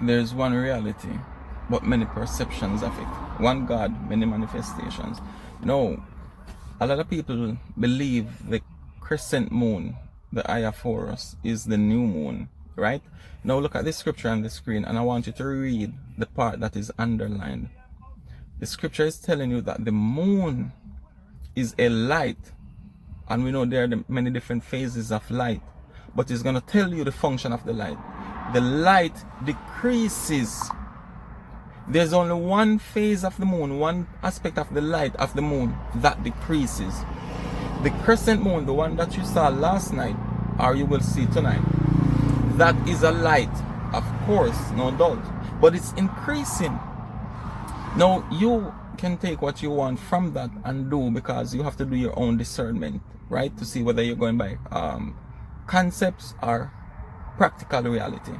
There's one reality, but many perceptions of it. One God, many manifestations. No, a lot of people believe the crescent moon, the Aya Forus, is the new moon, right? Now look at the scripture on the screen, and I want you to read the part that is underlined. The scripture is telling you that the moon is a light, and we know there are many different phases of light, but it's going to tell you the function of the light. The light decreases. There's only one phase of the moon, one aspect of the light of the moon that decreases. The crescent moon, the one that you saw last night, or you will see tonight, that is a light, of course, no doubt, but it's increasing. Now, you can take what you want from that and do, because you have to do your own discernment, right, to see whether you're going by concepts or practical reality.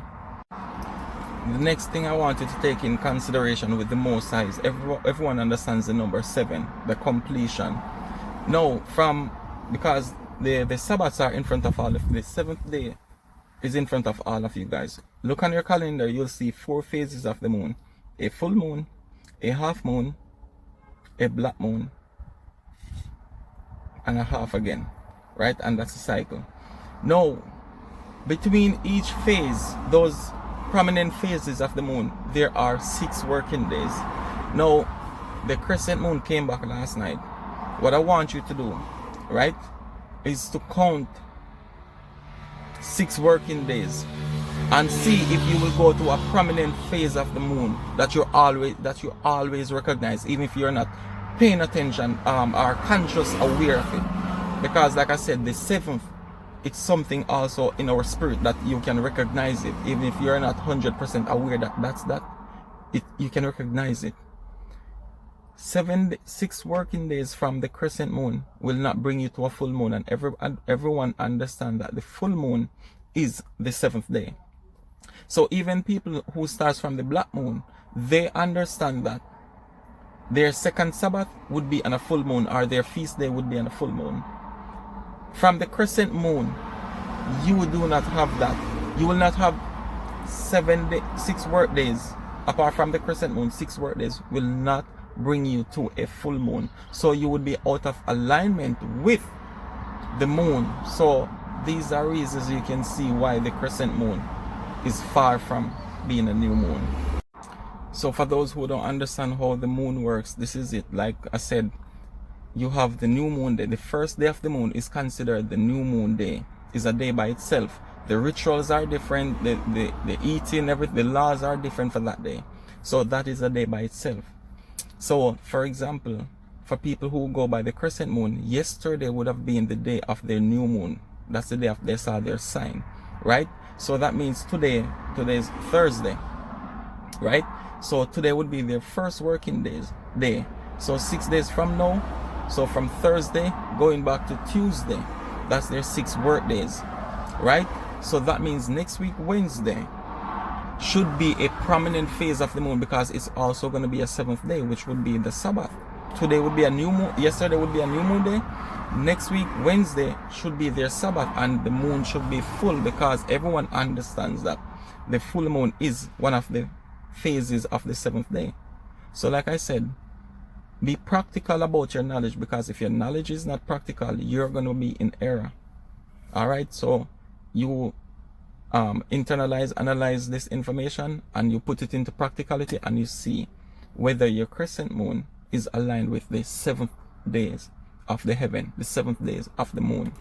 The next thing I want you to take in consideration with the Most High is everyone understands the number 7, the completion. No, because the Sabbaths are in front of all of the 7th day is in front of all of you guys. Look on your calendar, you'll see 4 phases of the moon: a full moon, a half moon, a black moon, and a half again, right? And that's a cycle. Now, between each phase, those prominent phases of the moon, there are 6 working days. Now, the crescent moon came back last night. What I want you to do, right, is to count 6 working days and see if you will go to a prominent phase of the moon that you always recognize, even if you're not paying attention or conscious aware of it. Because like I said, the 7th, it's something also in our spirit that you can recognize it, even if you're not 100% aware that you can recognize it. 6 working days from the crescent moon will not bring you to a full moon, and everyone understand that the full moon is the 7th day. So even people who starts from the black moon, they understand that their second Sabbath would be on a full moon, or their feast day would be on a full moon. From the crescent moon, you do not have that. You will not have 6 work days. Apart from the crescent moon, 6 work days will not bring you to a full moon. So you would be out of alignment with the moon. So these are reasons you can see why the crescent moon is far from being a new moon. So for those who don't understand how the moon works, this is it. Like I said, you have the new moon day. The first day of the moon is considered the new moon day. It's a day by itself. The rituals are different, the eating, everything, the laws are different for that day. So that is a day by itself. So for example, for people who go by the crescent moon, yesterday would have been the day of their new moon. That's the day of they saw their sign, right? So that means today is Thursday, right? So today would be their first working day. So 6 days from now, so from Thursday going back to Tuesday, that's their 6 work days, right? So that means next week Wednesday should be a prominent phase of the moon, because it's also going to be a 7th day, which would be the Sabbath. Today would be a new moon, yesterday would be a new moon day. Next week Wednesday should be their Sabbath, and the moon should be full, because everyone understands that the full moon is one of the phases of the 7th day. So like I said, be practical about your knowledge, because if your knowledge is not practical, you're going to be in error. All right, so you analyze this information, and you put it into practicality, and you see whether your crescent moon is aligned with the 7th days of the heaven, the 7th days of the moon.